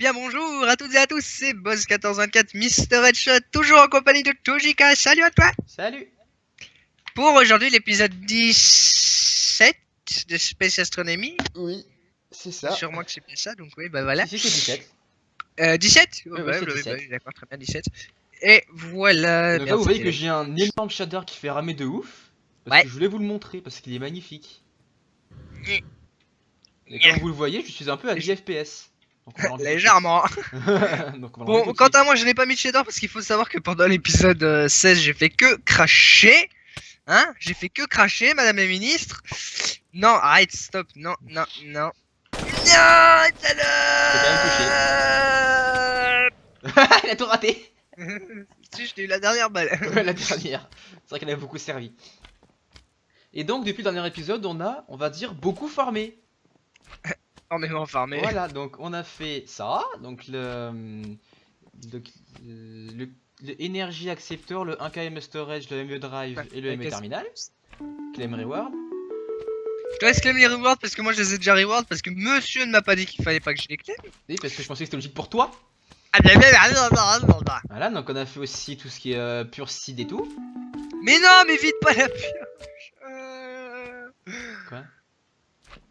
bien bonjour à toutes et à tous, c'est Boss1424, Mister Headshot, toujours en compagnie de Tojika, salut à toi. Salut. Pour aujourd'hui l'épisode 17 de Space Astronomy. Oui, c'est ça. Sûrement que c'est bien ça, donc oui, bah voilà. Si, c'est 17. 17 Oui, c'est 17. d'accord, très bien, 17. Et voilà. Donc là, vous voyez que j'ai un énorme shader qui fait ramer de ouf. Parce que je voulais vous le montrer, parce qu'il est magnifique. Et comme vous le voyez, je suis un peu à 10 FPS. Donc légèrement. Donc on va Bon, quant à moi, je n'ai pas mis de shader parce qu'il faut savoir que pendant l'épisode 16, j'ai fait que cracher. Hein? J'ai fait que cracher, madame la ministre. Non, arrête, stop. Non, non, non. Non, Il a tout raté. Si, je t'ai eu la dernière balle. Ouais, la dernière. C'est vrai qu'elle a beaucoup servi. Et donc, depuis le dernier épisode, on va dire, beaucoup farmé. Énormément farmé. Voilà, donc on a fait ça. Donc le Energy Acceptor, le 1km Storage, le ME Drive et le ME Terminal. Claim Reward. Je te laisse claim les rewards parce que moi je les ai déjà reward parce que monsieur ne m'a pas dit qu'il fallait pas que je les claim. Oui, parce que je pensais que c'était logique pour toi. Voilà, donc on a fait aussi tout ce qui est pure seed et tout. Mais non, mais vite pas la pioche. Quoi?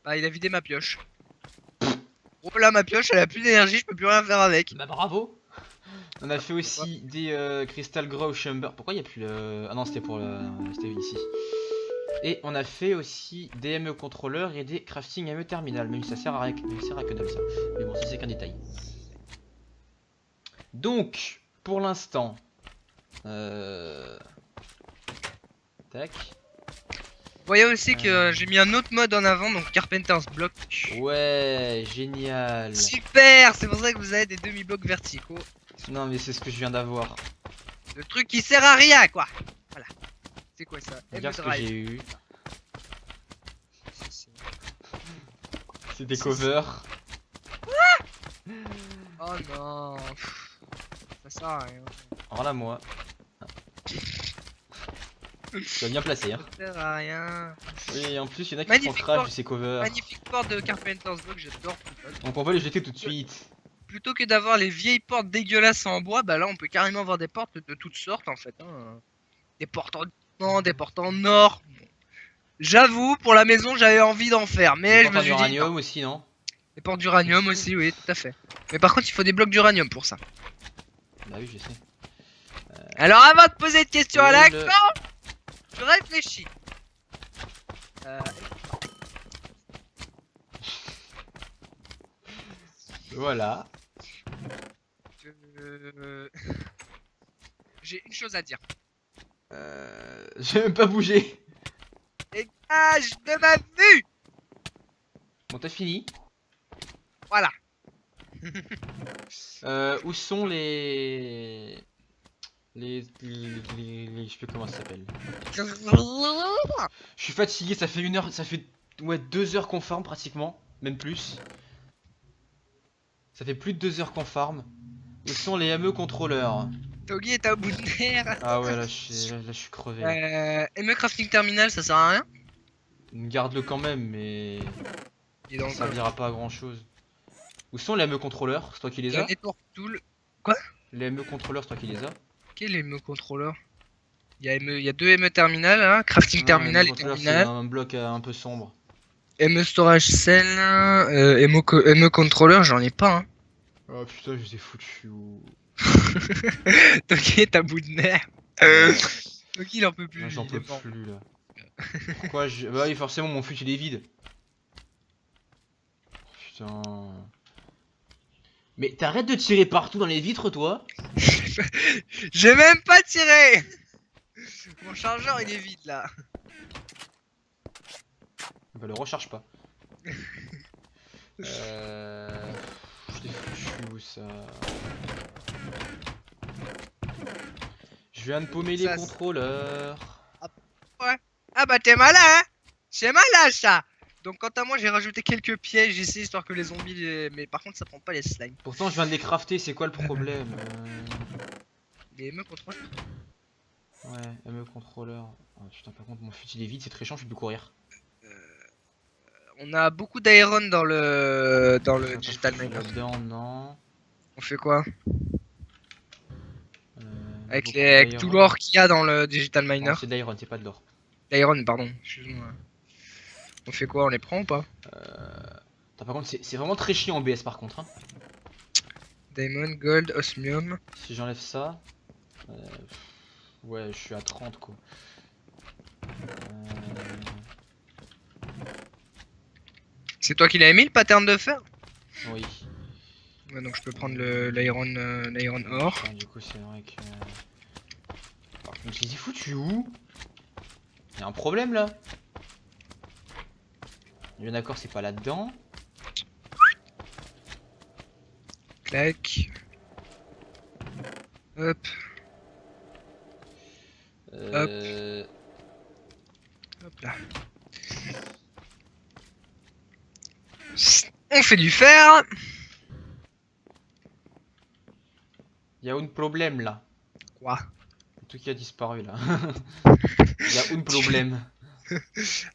Bah, il a vidé ma pioche. Oh là, ma pioche, elle a plus d'énergie, je peux plus rien faire avec. Bah bravo. On a fait aussi des Crystal Grow Chamber. Pourquoi il n'y a plus le... Ah non, c'était pour le... C'était ici. Et on a fait aussi des ME contrôleurs et des crafting ME terminal. Même si ça sert à rien que dalle ça. Mais bon, ça c'est qu'un détail. Donc, pour l'instant... Tac. Vous voyez aussi que j'ai mis un autre mode en avant, donc Carpenter's Block. Ouais, génial. Super, c'est pour ça que vous avez des demi-blocs verticaux. Non mais c'est ce que je viens d'avoir. Le truc qui sert à rien, quoi. Voilà. C'est quoi ça? Regarde ce que j'ai eu. C'est des covers. Oh non. Ça sert à rien. Voilà moi. Tu vas bien placé hein. Ça sert à rien. Oui, en plus il y en a qui font crash de ces covers. Magnifique porte de Carpenter's Block, j'adore. Donc on va les jeter tout de suite. Plutôt que d'avoir les vieilles portes dégueulasses en bois, bah là on peut carrément avoir des portes de toutes sortes en fait. Hein. Des portes en diamant, des portes en or. J'avoue, pour la maison j'avais envie d'en faire, mais je me suis dit... Uranium aussi, non? Des portes d'uranium aussi, oui, tout à fait. Mais par contre il faut des blocs d'uranium pour ça. Bah oui, je sais. Alors avant de poser de questions à la con, je réfléchis. Voilà. J'ai une chose à dire. J'ai même pas bougé. Dégage de ma vue. Bon, t'as fini. Voilà. Où sont les... Je sais plus comment ça s'appelle. Je suis fatigué, ça fait 1 heure, ça fait... Ouais, 2 heures qu'on farm pratiquement. Même plus. Ça fait plus de 2 heures qu'on farm. Où sont les ME contrôleurs? Togi est à bout de nerfs. Ah ouais, là je suis crevé. ME Crafting Terminal, ça sert à rien? Garde-le quand même, mais... Ça servira pas à grand chose. Où sont les ME contrôleurs? C'est toi qui les as? Quoi? Les ME contrôleurs, c'est toi qui les as? Quel ME contrôleur? Il y a 2 ME terminal, hein, Crafting Terminal et Terminal. C'est un bloc un peu sombre. ME Storage Cell, ME Controller, j'en ai pas, hein. Oh putain, je les ai foutus où... Toki est à bout de nerfs. Toki il en peut plus. J'en peux plus là. Pourquoi je... Bah oui, forcément mon fut il est vide. Putain... Mais t'arrêtes de tirer partout dans les vitres toi. J'ai même pas tiré. Mon chargeur il est vide là. Bah le recharge pas. Je l'ai foutu où ça? Je viens de paumer les contrôleurs. Ouais. Ah bah t'es malin hein. C'est malin ça. Donc quant à moi j'ai rajouté quelques pièges ici histoire que les zombies mais par contre ça prend pas les slimes. Pourtant je viens de les crafter, c'est quoi le problème? Les ME contrôleurs. Ouais, ME contrôleur. Oh, putain par contre mon fusil est vide, c'est très chiant, je peux plus courir. On a beaucoup d'iron dans le Digital Miner. Là-dedans, non. On fait quoi? Avec, Beaucoup avec tout d'iron. l'or qu'il y a dans le Digital Non, Miner. c'est de l'iron, c'est pas de l'or. L'Iron, pardon, excuse-moi. On fait quoi? On les prend ou pas? Par contre, c'est vraiment très chiant en BS par contre. Hein. Diamond, Gold, Osmium. Si j'enlève ça. Ouais, je suis à 30 quoi. C'est toi qui l'avais mis le pattern de fer? Oui. Ouais, donc je peux prendre l'iron or. Enfin, du coup, c'est vrai que. Je me suis dit, foutu où? Y'a un problème là? Bien d'accord, c'est pas là-dedans. Clac. Hop. Hop là. On fait du fer. Y'a un problème là. Quoi? Tout qui a disparu là. Y'a un problème.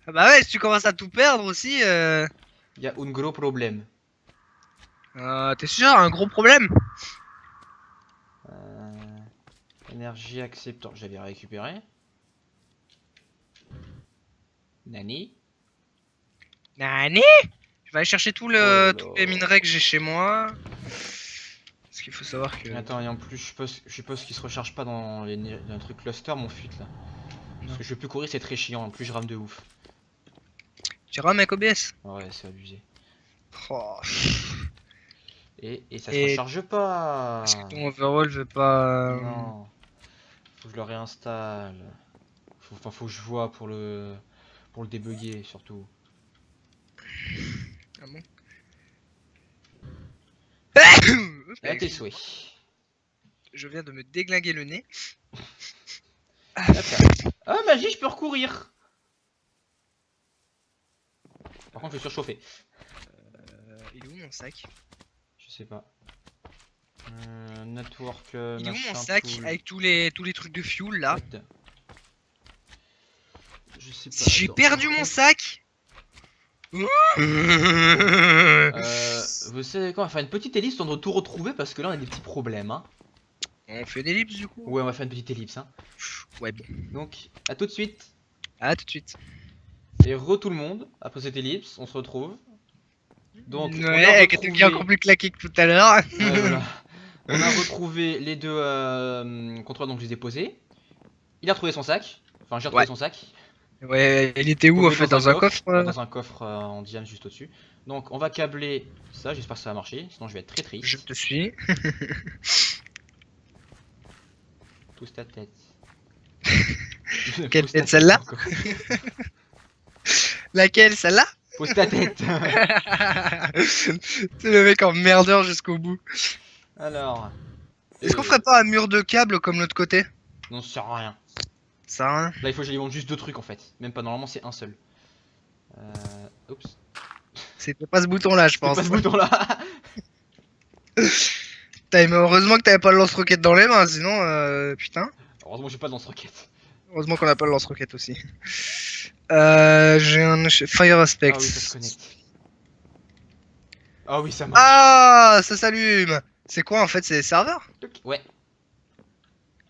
Ah bah ouais, si tu commences à tout perdre aussi, Y'a un gros problème. t'es sûr, un gros problème? Énergie acceptant. J'avais récupéré. Nani? Nani? Je vais aller chercher tous les minerais que j'ai chez moi. Parce qu'il faut savoir que... Attends, et en plus, je suppose qu'il se recharge pas dans un truc cluster, mon fuite là. Parce que je peux plus courir, c'est très chiant. En plus, je rame de ouf. Tu rames avec OBS? Ouais, c'est abusé. Oh. Et ça se recharge pas. Parce que ton overall veut pas... Non. Faut que je le réinstalle. Faut que je vois pour le débugger surtout. Ah bon? À tes souhaits. Je viens de me déglinguer le nez. Ah, magie, je peux recourir. Par contre, je suis surchauffé. Il est où mon sac? Je sais pas. Network. Il est où machin, mon sac pool. avec tous les trucs de fuel là? Je sais pas. Si j'ai perdu mon sac. Vous savez quoi? On va faire une petite ellipse, on doit tout retrouver parce que là on a des petits problèmes. Hein. On fait des ellipses du coup? Ouais, on va faire une petite ellipse. Hein. Ouais, bon. Donc, à tout de suite. À tout de suite. Et tout le monde, après cette ellipse, on se retrouve. Donc, ouais, on a qui était bien encore plus claqué que tout à l'heure. Ouais, voilà. On a retrouvé les deux contrôleurs, donc je les ai posés. Il a retrouvé son sac. Enfin, j'ai retrouvé son sac. Ouais, il était où en fait? Dans un coffre? Dans un coffre en diane juste au-dessus. Donc, on va câbler ça. J'espère que ça va marcher. Sinon, je vais être très triste. Je te suis. Pousse ta tête. Quelle tête, celle-là? Laquelle? Celle-là? Pose ta tête. C'est le mec emmerdeur jusqu'au bout. Alors. Est-ce qu'on ferait pas un mur de câble comme l'autre côté? Non, ça sert à rien. Ça sert à rien. Là, il faut que j'alimente juste deux trucs en fait. Même pas, normalement, c'est un seul. Oups. C'était pas ce bouton là, je pense. Pas ce bouton là. Mais heureusement que t'avais pas le lance-roquette dans les mains, sinon, putain. Heureusement, j'ai pas de lance-roquette. Heureusement qu'on a pas le lance-roquette aussi. J'ai un Fire Aspect. Ah oui, ça se connecte. Ah oui, ça marche. Ah, ça s'allume. C'est quoi en fait? C'est des serveurs? Ouais.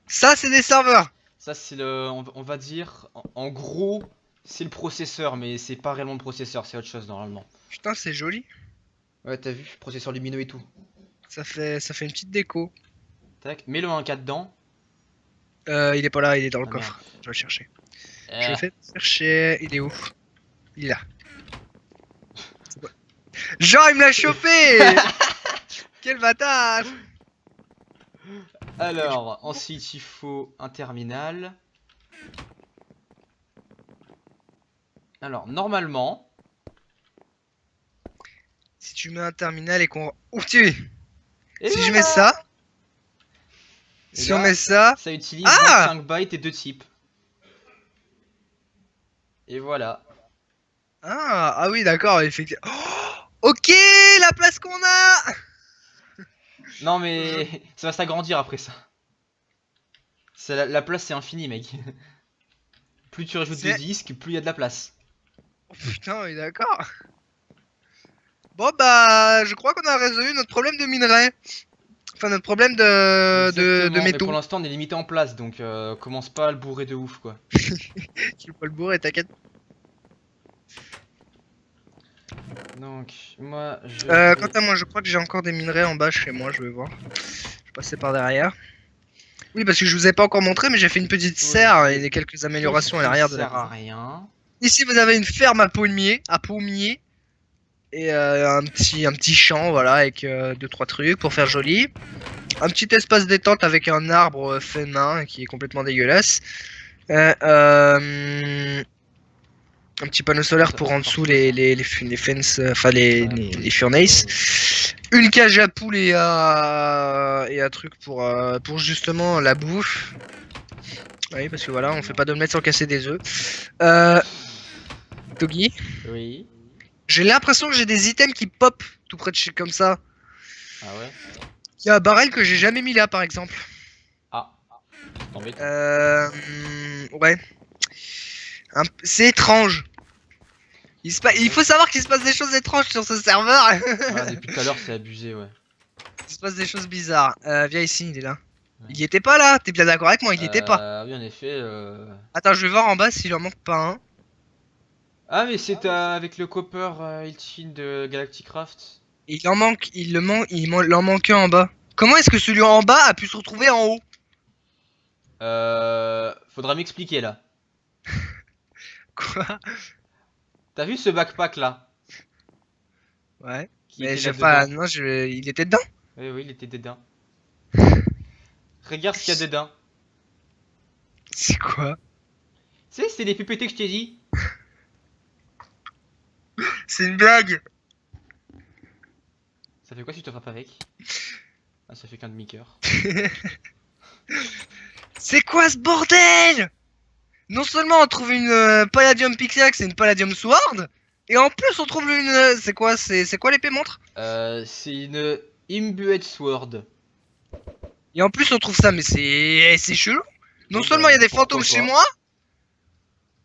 Ça, c'est des serveurs. Ça, c'est le. On va dire. En gros, c'est le processeur, mais c'est pas réellement le processeur, c'est autre chose normalement. Putain, c'est joli. Ouais, t'as vu? Processeur lumineux et tout. Ça fait une petite déco. Tac, mets-le un cas dedans. Il est pas là, il est dans le Ah, coffre. merde. Je vais le chercher. Je vais chercher. Il est où? Il est là. Genre, il me l'a chopé. Quel bâtard. Alors, ensuite, il faut un terminal. Alors, normalement. Si tu mets un terminal et qu'on... Ouh, tu... Et si voilà. je mets ça... Et si là, on met ça... Ça utilise Ah 5 bytes et 2 types. Et voilà. Ah oui, d'accord, effectivement. Oh, ok, la place qu'on a. Non mais ça va s'agrandir après ça. La place c'est infini mec. Plus tu rajoutes de disques, plus il y a de la place. Oh putain, oui, d'accord. Bon bah, je crois qu'on a résolu notre problème de minerai. Enfin, notre problème de Exactement, mais métaux. pour l'instant on est limité en place, donc commence pas à le bourrer de ouf quoi. Tu peux pas le bourrer, t'inquiète. Donc moi je Quant à moi, je crois que j'ai encore des minerais en bas chez moi, je vais voir. Je vais passer par derrière. Oui, parce que je vous ai pas encore montré, mais j'ai fait une petite serre et des quelques améliorations à l'arrière de la sert à maison. rien. Ici, vous avez une ferme à pommiers et un petit champ, voilà, avec deux trois trucs pour faire joli. Un petit espace détente avec un arbre fait main qui est complètement dégueulasse. Un petit panneau solaire pour en dessous les fences, enfin les furnaces. Une cage à poules et un truc pour justement la bouffe. Oui, parce que voilà, on fait pas d'omelette sans casser des œufs. Doggy, Oui. j'ai l'impression que j'ai des items qui pop tout près de chez comme ça. Ah ouais. Il y a un barrel que j'ai jamais mis là, par exemple. Ah. C'est embêtant. Ouais. C'est étrange. Il faut savoir qu'il se passe des choses étranges sur ce serveur. Ah, depuis tout à l'heure c'est abusé ouais. Il se passe des choses bizarres. Viens ici, il est là. Ouais. Il y était pas là, t'es bien d'accord avec moi, il y était pas. Oui en effet. Attends, je vais voir en bas s'il en manque pas un. Ah mais c'est avec le copper Ilchin de Galacticraft. Il en manque, il en manque un en bas. Comment est-ce que celui en bas a pu se retrouver en haut? Faudra m'expliquer là. Quoi? T'as vu ce backpack là Ouais. qui Mais était j'ai là pas. dedans? Non, il était dedans. Oui oui il était dedans. Regarde ce qu'il y a dedans. C'est quoi? C'est les PPT que je t'ai dit. C'est une blague. Ça fait quoi si tu te frappes avec? Ah ça fait qu'un demi-cœur. C'est quoi ce bordel? Non seulement on trouve une Palladium Pickaxe et une Palladium Sword, et en plus on trouve une. C'est quoi l'épée montre? C'est une Imbued Sword. Et en plus on trouve ça, mais c'est chelou. Non Bon, seulement il y a des pourquoi fantômes chez pas. moi.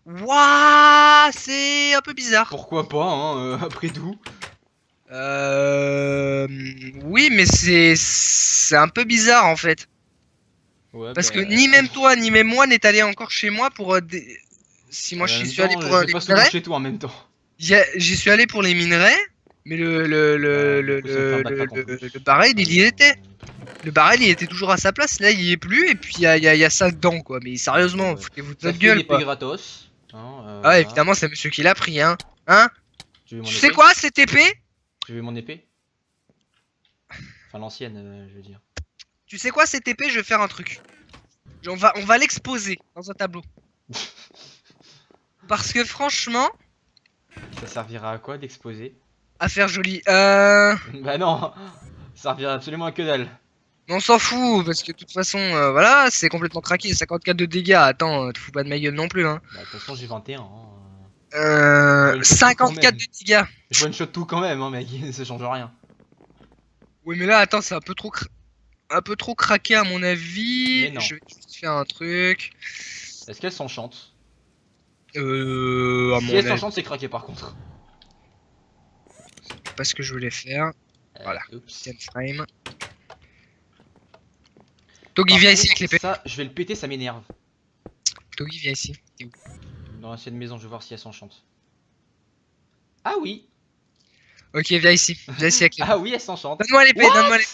Waouh, c'est un peu bizarre. Pourquoi pas hein, après tout. Oui, mais c'est un peu bizarre en fait. Ouais, Parce que bah, ni même toi, ni même moi n'est allé encore chez moi pour si moi en j'y même suis allé temps, pour je vais les pas souvent minerais. chez toi en même temps. J'y suis allé pour les minerais, mais Du coup, ça me fait un backpack en plus. le barrel il y était. Le barrel il était toujours à sa place, là il y est plus, et puis il y a ça dedans quoi. Mais sérieusement, Ouais. foutez-vous de Ça notre fait une gueule épée quoi. gratos. Hein, Ah voilà. évidemment c'est monsieur qui l'a pris hein. Hein? Tu veux mon Tu épée? sais quoi cette épée? Tu veux mon épée? Enfin l'ancienne, je veux dire. Tu sais quoi cette épée? Je vais faire un truc. On va l'exposer dans un tableau. Parce que franchement, Ça servira à quoi d'exposer? à faire joli. Bah non, ça servira absolument à que dalle. On s'en fout, parce que de toute façon, voilà, c'est complètement craqué. 54 de dégâts, attends, te fous pas de ma gueule non plus, hein. Bah de toute façon j'ai 21. Hein. One shot tout quand 54 même. de dégâts. Je one shot tout quand même, hein, mec, ça change rien. Oui, mais là, attends, c'est un peu trop craqué à mon avis. Mais non. Je vais juste faire un truc. Est-ce qu'elle s'enchante? À Si mon elle avis, s'enchante, c'est craqué par contre. c'est pas ce que je voulais faire. Voilà. Oups. 10 frame. Togi, Par viens contre, ici avec l'épée. ça, je vais le péter, ça m'énerve. Togi, viens ici. T'es où? Dans l'ancienne maison, je vais voir si elle s'enchante. Ah oui. Ok, viens ici. Viens ici avec l'épée. Ah oui, elle s'enchante. Donne-moi l'épée, What? donne-moi l'épée.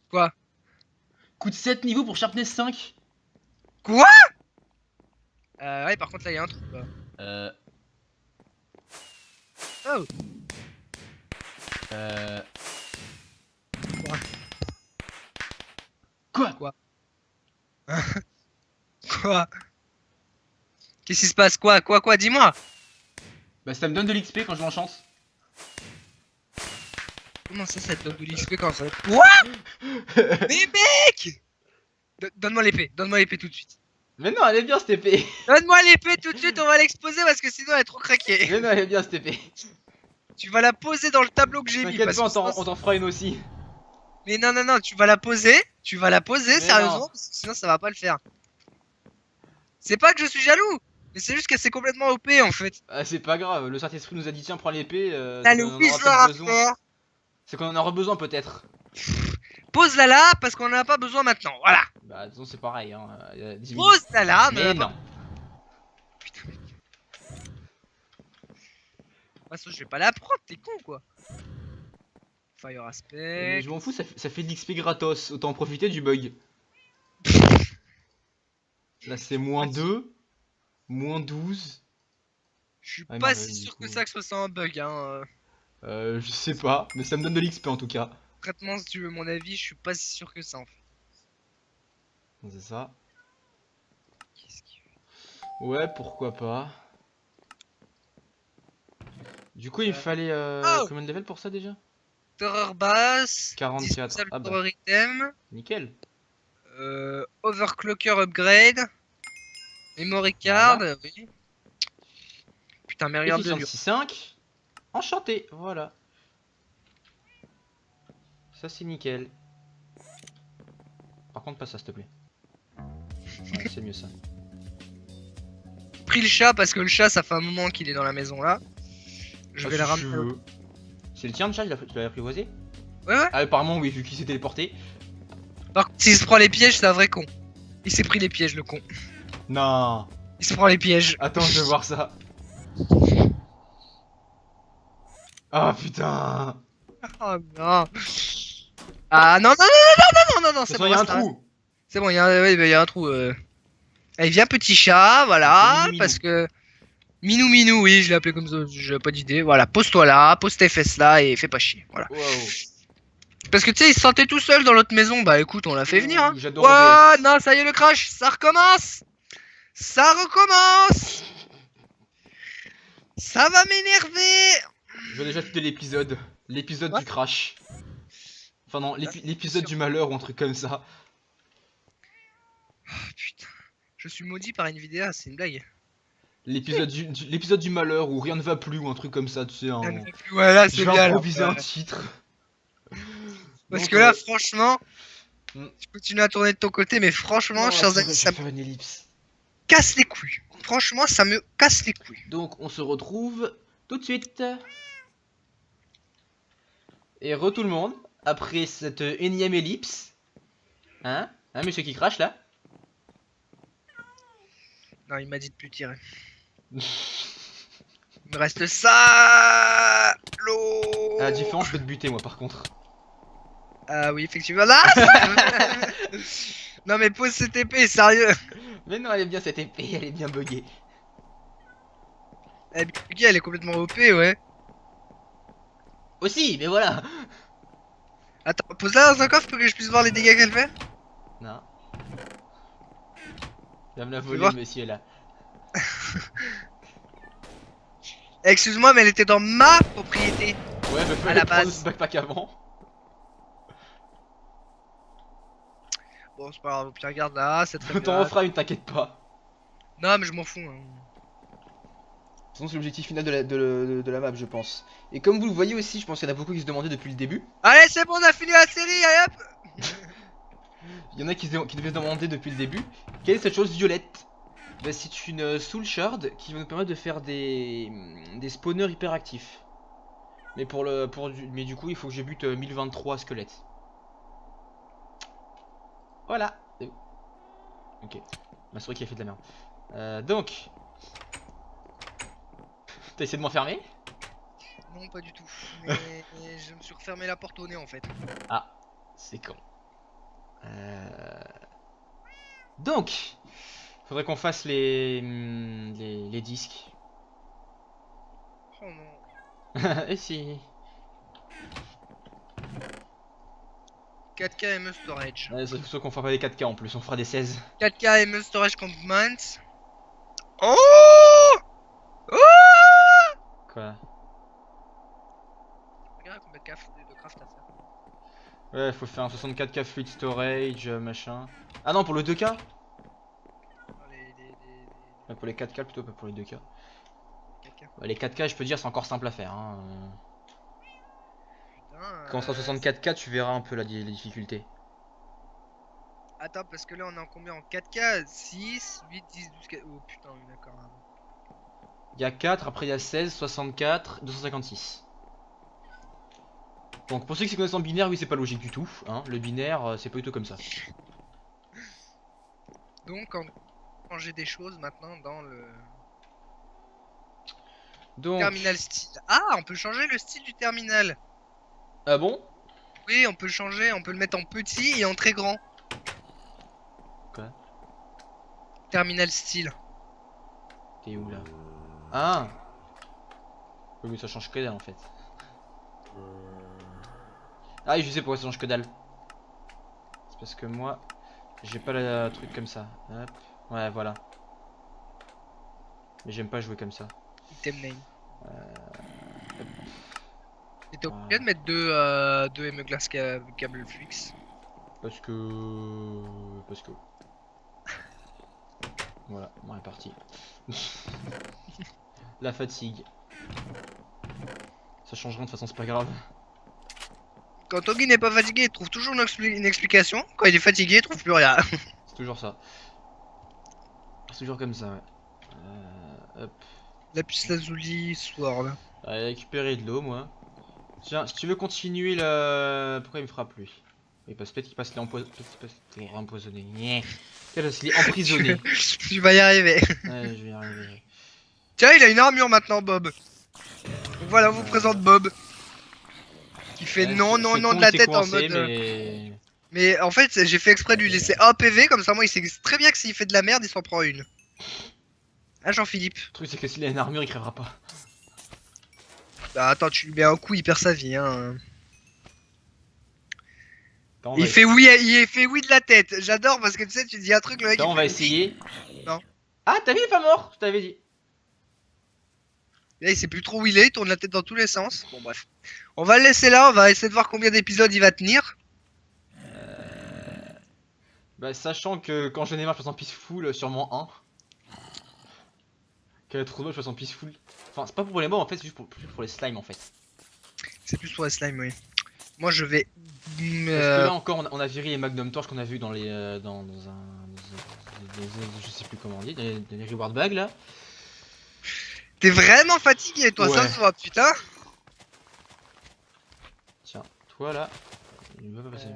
Quoi? Coûte 7 niveaux pour Sharpness 5. Quoi? Ouais, par contre, là, il y a un truc. Euh. Oh. Quoi? Quoi? Qu'est-ce qui se passe? Quoi? Dis-moi! Bah ça me donne de l'XP quand je l'enchante. Comment ça te donne de l'XP quand ça... Quoi? Mais mec! Donne-moi l'épée tout de suite. Mais non, elle est bien cette épée. Donne-moi l'épée tout de suite, on va l'exposer parce que sinon elle est trop craquée. Mais non, elle est bien cette épée. Tu vas la poser dans le tableau que j'ai mis. T'inquiète Parce pas, que sinon, on t'en fera une aussi. Mais non, tu vas la poser. Mais Sérieusement, non. parce que sinon ça va pas le faire. C'est pas que je suis jaloux, mais c'est juste qu'elle s'est complètement OP en fait. Ah, c'est pas grave, le Saint-Esprit nous a dit tiens, prends l'épée. T'as c'est le qu'on en aura wizard peut-être à besoin. faire. C'est qu'on en aura besoin peut-être. Pose-la là parce qu'on en a pas besoin maintenant. Voilà. Bah, de toute façon, c'est pareil, hein. Il y a 10 minutes. Pose-la là. Mais non. Putain. De toute façon, je vais pas la prendre. T'es con quoi. Fire aspect. Je m'en fous, ça fait de l'XP gratos. Autant en profiter du bug. Là, c'est moins 2, moins 12. Je suis Ouais, pas Marvel, si du sûr coup. que ça soit un bug. Hein. Je sais pas, mais ça me donne de l'XP en tout cas. Traitement, si tu veux mon avis, je suis pas si sûr que ça en fait. C'est ça. Qu'est-ce qu'il fait? Ouais, pourquoi pas. Du coup, il fallait Oh combien de level pour ça déjà? Terreur basse. 44. Disposable Ah bah, terror item. nickel. Overclocker upgrade. Memory card. Voilà. Oui. Putain, mais regarde le Efficience dur. 6.5. Enchanté, voilà. Ça, c'est nickel. Par contre, pas ça, s'il te plaît. Ouais, c'est mieux ça. Pris le chat parce que le chat, ça fait un moment qu'il est dans la maison là. Je Ah, vais si la tu ramener. veux. C'est le tien, le chat, tu l'as apprivoisé? Ouais, ouais. Ah, apparemment, oui, vu qu'il s'est téléporté. Par contre, s'il se prend les pièges, c'est un vrai con. Il s'est pris les pièges, le con. Non. Il se prend les pièges. Attends, je vais voir ça. Ah putain. Oh non. Ah non, non, non, non, non, non, non, De c'est toute façon, bon, il y a un ça reste. trou. C'est bon, il y a, ouais, bah, il y a un trou. Allez, viens, petit chat, voilà. C'est Minou Parce que. Minou Minou, oui, je l'ai appelé comme ça, j'ai pas d'idée. Voilà, pose-toi là, pose tes fesses là et fais pas chier. Voilà. Waouh. Parce que tu sais, il se sentait tout seul dans l'autre maison. Bah écoute, on l'a fait venir. Hein. J'adore Ouah, OBS. non, ça y est, le crash, ça recommence. Ça recommence. Ça va m'énerver. Je vois déjà tout l'épisode. L'épisode Quoi du crash. Enfin non, l'épisode du malheur ou un truc comme ça. Oh, putain, je suis maudit par une vidéo, c'est une blague. L'épisode du malheur où rien ne va plus ou un truc comme ça, tu sais. Voilà, c'est Je vais bien. improviser Là. un titre. Parce Donc, que là, franchement, Mm. tu continues à tourner de ton côté, mais franchement, non, chers c'est amis, vrai, je ça vais me faire une ellipse. casse les couilles. Franchement, ça me casse les couilles. Donc on se retrouve tout de suite. Et re tout le monde, après cette énième ellipse. Hein, monsieur qui crache là. Non, il m'a dit de plus tirer. Il me reste ça. L'eau. À la différence, je peux te buter moi par contre. Ah oui, effectivement. Là, non mais pose cette épée, sérieux. Mais non, elle est bien cette épée, elle est bien buggée. Elle est complètement OP, ouais. Aussi, mais voilà. Attends, pose-la dans un coffre pour que je puisse voir les dégâts qu'elle fait. Non. Tu vas me la Fais voler, voir. monsieur là. Excuse-moi, mais elle était dans ma propriété. Ouais, mais À fallait la prendre base. ce backpack avant. Bon, c'est pas grave, au pire, regarde là, c'est très T'en bien. refera une, t'inquiète pas. Non, mais je m'en fous. Hein. De toute façon, c'est l'objectif final de la map, je pense. Et comme vous le voyez aussi, je pense qu'il y en a beaucoup qui se demandaient depuis le début. Allez, c'est bon, on a fini la série, allez hop. Il y en a qui devaient se demander depuis le début. Quelle est cette chose violette? Bah, c'est une soul shard qui va nous permettre de faire des spawners hyper actifs. Mais mais du coup, il faut que je bute 1023 squelettes. Voilà. Ok. Ma souris qui a fait de la merde. Donc. T'as essayé de m'enfermer? Non, pas du tout. Mais je me suis refermé la porte au nez en fait. Ah, c'est con. Donc, faudrait qu'on fasse les disques. Oh non. Et si. 4K ME storage. Ouais, sauf qu'on fera pas des 4K en plus, on fera des 16. 4K ME storage components. Oh. Oh. Quoi? Regarde combien de craft à faire. Ouais, faut faire un 64K fluid storage, machin. Ah non, pour le 2K? Ouais, pour les 4K plutôt, pas pour les 2K. 4K. Ouais, les 4K, je peux dire, c'est encore simple à faire. Hein. Putain, Quand on sera 64K, tu verras un peu la difficulté. Attends, parce que là on est en combien? En 4K? 6, 8, 10, 12, 4... Oh putain, oui, d'accord. Il y a 4, après il y a 16, 64, 256. Donc pour ceux qui se connaissent en binaire, oui c'est pas logique du tout, hein. Le binaire c'est pas du tout comme ça. Donc, on changer des choses maintenant dans le Donc, terminal style. Ah, on peut changer le style du terminal. ah bon? Oui, on peut le changer, on peut le mettre en petit et en très grand. Quoi? Terminal style. T'es où là? Ah! Oui mais ça change que dalle en fait. Ah oui je sais pourquoi ça change que dalle. C'est parce que moi, j'ai pas le truc comme ça. Hop. Ouais voilà. Mais j'aime pas jouer comme ça. Item name. Hop. Et t'es obligé Voilà. de mettre deux ME Glass câble fixe. Parce que... Parce que... Voilà, on est parti. La fatigue. Ça change rien de toute façon, c'est pas grave. Quand Togi n'est pas fatigué, il trouve toujours une explication. Quand il est fatigué, il trouve plus rien. C'est toujours ça. C'est toujours comme ça, ouais. Hop. Lapis lazuli, sword. Allez, récupérer de l'eau, moi. Tiens, si tu veux continuer le... Pourquoi il me frappe, lui? Oui, parce que peut-être qu'il passe les empoisonné. Peut-être qu'il est emprisonné. Tu vas y arriver. Ouais, je vais y arriver. Tiens, il a une armure maintenant, Bob. Donc voilà, on vous présente Bob. Qui fait Ouais, non, non, ce non con, de il la s'est tête en coincé, mode. mais... Mais en fait, j'ai fait exprès de lui laisser un PV, comme ça, moi, il sait très bien que s'il fait de la merde, il s'en prend une. Ah, Jean-Philippe. Le truc, c'est que s'il a une armure, il crèvera pas. Bah, attends, tu lui mets un coup, il perd sa vie, hein. Attends, Il fait oui, il fait oui de la tête. J'adore parce que tu sais, tu dis un truc, le mec. Attends, Il on va fait essayer. non. Ah, t'as vu, il est pas mort, je t'avais dit. Là, il sait plus trop où il est, il tourne la tête dans tous les sens. Bon, bref. On va le laisser là, on va essayer de voir combien d'épisodes il va tenir. Bah, sachant que quand je démarre, je passe en peaceful, sûrement 1. Que la trou de je passe en peaceful. Enfin, c'est pas pour les mobs en fait, c'est juste plus pour les slimes en fait. C'est plus pour les slime, oui. Moi, je vais. Parce que là encore, on a viré les Magnum Torch qu'on a vu dans les. Je sais plus comment on dit, dans les reward bags là. T'es vraiment fatigué, toi, ça Ouais. se voit, putain. Tiens, toi là. Il va pas passer.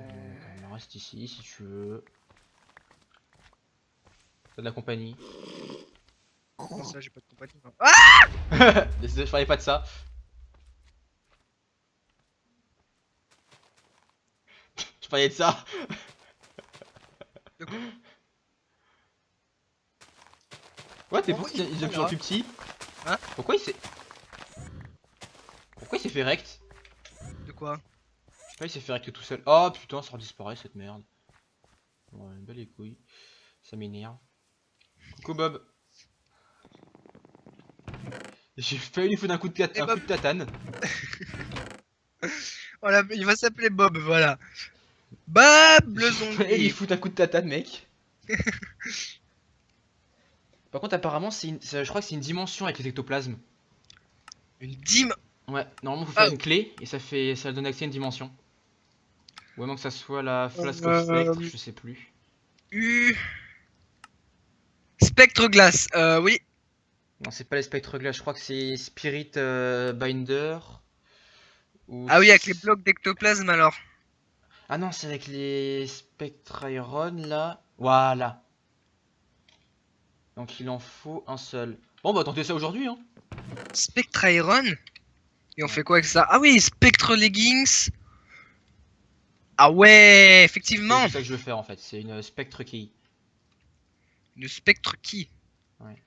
On reste ici si tu veux. T'as de la compagnie. Comment ça, j'ai pas de compagnie. Non. Ah, Désolé, je parlais pas de ça. Je parlais de ça. de quoi Ouais, t'es Oh, pourquoi il il devient prend, plus là. petit? Hein? Pourquoi il s'est. Pourquoi il s'est fait rect? De quoi Je sais pas, il s'est fait rect tout seul. Oh putain, ça redisparaît cette merde. Ouais, belle les couilles. Ça m'énerve. Coucou Bob. J'ai failli lui foutre un coup de, Et un coup Bob. de tatane. Voilà, il va s'appeler Bob, voilà. Bob le J'ai failli lui zombie. foutre un coup de tatane, mec. Par contre, apparemment, je crois que c'est une dimension avec les ectoplasmes. Une dîme. Ouais, normalement, faut Ah, faire une clé et ça donne accès à une dimension. Ou à moins que ça soit la Flask of euh, Spectre, je sais plus. U. Spectre glace, oui. Non, c'est pas les Spectre Glass, je crois que c'est Spirit Binder. Ou... Ah oui, avec les blocs d'ectoplasme alors. Ah non, c'est avec les Spectre Iron là. Voilà. Donc il en faut un seul. Bon, bah tentez ça aujourd'hui, hein. Spectre Iron. Et on Ouais. fait quoi avec ça? Ah oui, Spectre Leggings. Ah ouais, C'est effectivement. ça que je veux faire en fait, c'est une Spectre Key. Une Spectre Key. Ouais.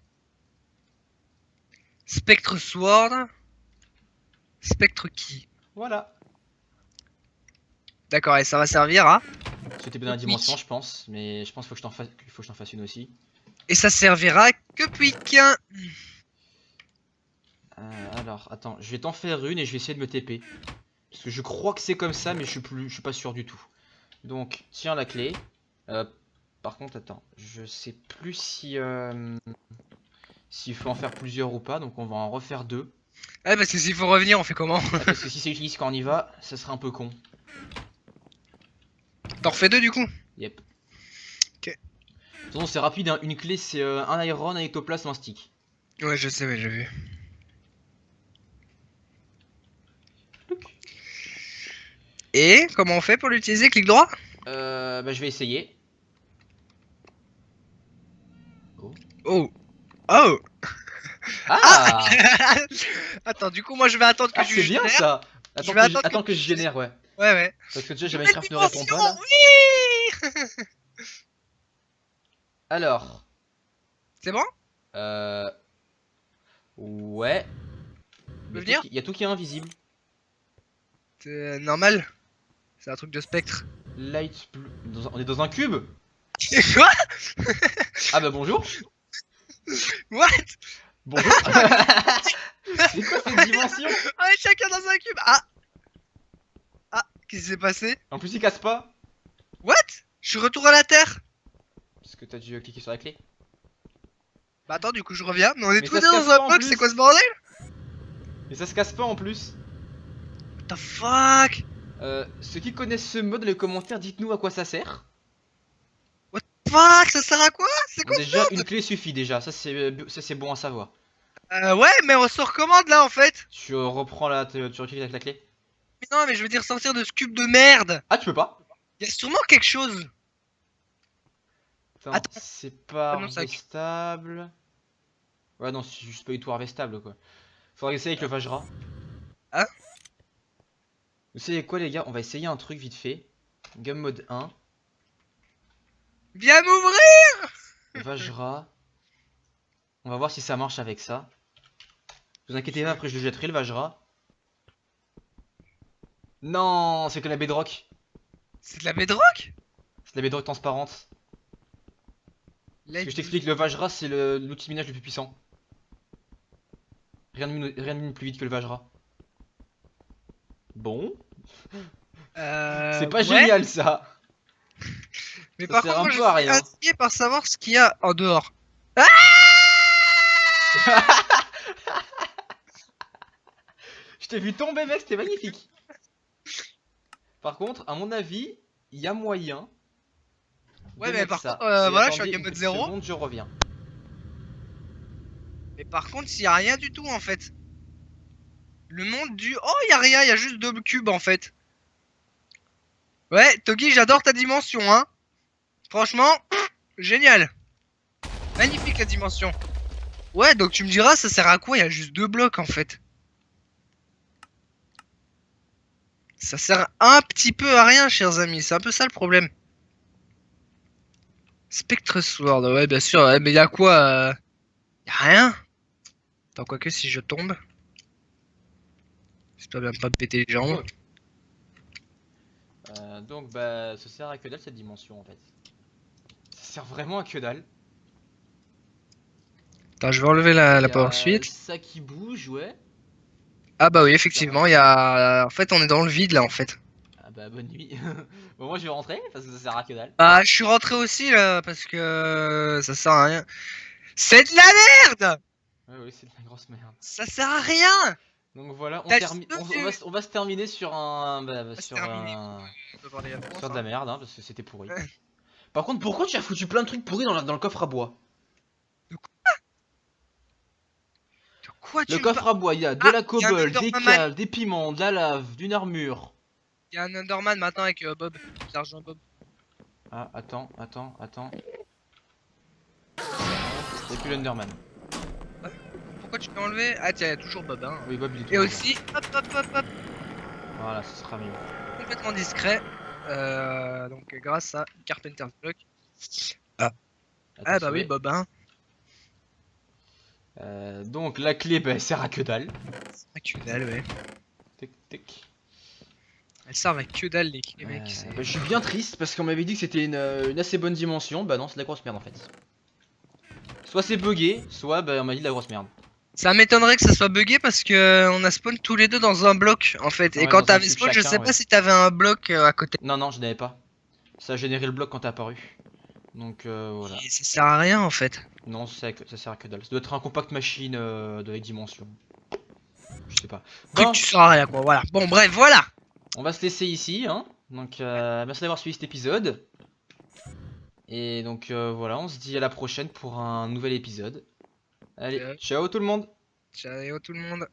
Spectre Sword. Spectre Key. Voilà. D'accord, et ça va servir à. C'était bien dans la Oui. dimension, je pense, mais je pense qu'il faut que je t'en fasse une aussi. Et ça servira que Puik. Alors, attends, je vais t'en faire une et je vais essayer de me TP. Parce que je crois que c'est comme ça, mais je suis pas sûr du tout. Donc, tiens la clé. Par contre, attends, je sais plus si s'il faut en faire plusieurs ou pas, donc on va en refaire deux. Ah, parce que s'il faut revenir, on fait comment? Ouais, parce que si c'est utilisé quand on y va, ça serait un peu con. T'en refais deux du coup? Yep. Ok. De toute façon, c'est rapide, hein. Une clé c'est un iron, un ectoplasme, un stick. Ouais, je sais, ouais, j'ai vu. Et comment on fait pour l'utiliser? Clic droit? Bah je vais essayer. Oh. Oh. Ah. Ah! Attends, du coup, moi je vais attendre que Ah, tu c'est bien génères. ça! Je Attends vais que attendre que attends que tu je génères. génère, ouais. Ouais, ouais. Parce que déjà, j'ai Nouvelle Minecraft ne répond dimension, pas là. oui. Alors, C'est bon? euh. Ouais. Tu Il y peux a tout venir? qui, il y a tout qui est invisible. C'est normal. C'est un truc de spectre. Light blue. On est dans un cube? Quoi? Ah bah bonjour! What? Bonjour! C'est quoi cette dimension? On est chacun dans un cube. Ah. Ah. Qu'est-ce qui s'est passé? En plus, il casse pas. What? Je suis retour à la Terre. Parce que t'as dû cliquer sur la clé. Bah attends, du coup je reviens. Mais on est Mais tous ça deux se dans casse un pas en bloc, c'est quoi plus! ce bordel? Mais ça se casse pas en plus! What the fuck? Ceux qui connaissent ce mode, les commentaires, dites-nous à quoi ça sert. Fuck, ça sert à quoi? C'est Bon, quoi ce déjà, une mode? clé suffit déjà, ça c'est bon à savoir. Ouais, mais on se recommande là en fait. Tu reprends tu recliques avec la clé. Mais non, mais je veux dire sortir de ce cube de merde. Ah, tu peux pas? Y a sûrement quelque chose. Attends, Attends. c'est pas Ah non, c'est un cube. harvestable. Ouais, non, c'est juste pas du tout harvestable quoi. Faudra essayer avec le Vajra. Hein? Vous savez quoi, les gars? On va essayer un truc vite fait. Game mode 1. Viens m'ouvrir. Vajra. On va voir si ça marche avec ça. Vous inquiétez pas, après je le jetterai le Vajra. Non, c'est que la bedrock. C'est de la bedrock? C'est la bedrock transparente. Parce que je t'explique, le Vajra c'est l'outil minage le plus puissant. Rien de mine plus vite que le Vajra. Bon. C'est pas Ouais. génial ça. Mais Ça par sert contre, un moi je peu à suis rien. intrigué par savoir ce qu'il y a en dehors. Ah. Je t'ai vu tomber mec, c'était magnifique. Par contre, à mon avis, il y a moyen Ouais, de mais mettre par ça. contre, Et voilà, je suis en attendez game une mode petite 0. seconde, je reviens. Mais par contre, s'il y a rien du tout en fait. Le monde du. Oh, y a rien, y a juste deux cubes en fait. Ouais, Togi, j'adore ta dimension, hein. Franchement, génial. Magnifique la dimension. Ouais, donc tu me diras, ça sert à quoi? Il y a juste deux blocs en fait. Ça sert un petit peu à rien, chers amis. C'est un peu ça le problème. Spectre Sword, ouais, bien sûr. Ouais, mais y a quoi? Y a rien. Attends, quoique si je tombe. J'espère bien pas me péter les jambes. Donc bah ça sert à que dalle cette dimension en fait. Ça sert vraiment à que dalle. Attends, je vais enlever la Il y power a suite. ça qui bouge, ouais. Ah bah oui, Ça sert à effectivement, il y rien. a. En fait, on est dans le vide là en fait. Ah bah bonne nuit. Bon moi je vais rentrer parce que ça sert à que dalle. Bah, je suis rentré aussi là parce que ça sert à rien. C'est de la merde! Ouais ouais c'est de la grosse merde. Ça sert à rien! Donc voilà, T'as juste deux on va se terminer sur un C'est terminé. sur de la merde hein, parce que c'était pourri. Par contre, pourquoi tu as foutu plein de trucs pourris dans le coffre à bois? De quoi Le tu me coffre parles? à bois, il y a de Ah, la il y a un cobble, des Enderman. cales, des piments, de la lave, d'une armure. Il y a un Enderman maintenant avec Bob. L'argent Bob. Ah, attends. Il y a plus l'Underman. Pourquoi tu peux enlever? Ah tiens, il y a toujours Bob hein. Oui, Bob il est Et toujours là. aussi, hop hop hop hop, Voilà, ce sera mieux. complètement discret. Donc grâce à Carpenter's Block. Ah bah oui, Sauvé. Bob hein. Donc la clé, bah, elle sert à que dalle. À que dalle, ouais. Tic, tic. Elles servent à que dalle les mecs. Bah, je suis bien triste parce qu'on m'avait dit que c'était une assez bonne dimension. Bah non, c'est de la grosse merde en fait. Soit c'est bugué, soit bah, on m'a dit de la grosse merde. Ça m'étonnerait que ça soit bugué parce que on a spawn tous les deux dans un bloc en fait. Et Ouais, quand dans un t'avais cube spawn, je chacun, sais ouais. pas si t'avais un bloc à côté. Non, non, je n'avais pas. Ça a généré le bloc quand t'es apparu. Donc voilà. Et ça sert à rien en fait. Non, ça sert à que dalle. Ça doit être un compact machine de la dimension. Je sais pas. Truc Bon, tu sers à rien quoi, voilà. Bon bref, voilà. on va se laisser ici, hein. Donc merci d'avoir suivi cet épisode. Et donc voilà, on se dit à la prochaine pour un nouvel épisode. Allez, ciao tout le monde! Ciao tout le monde.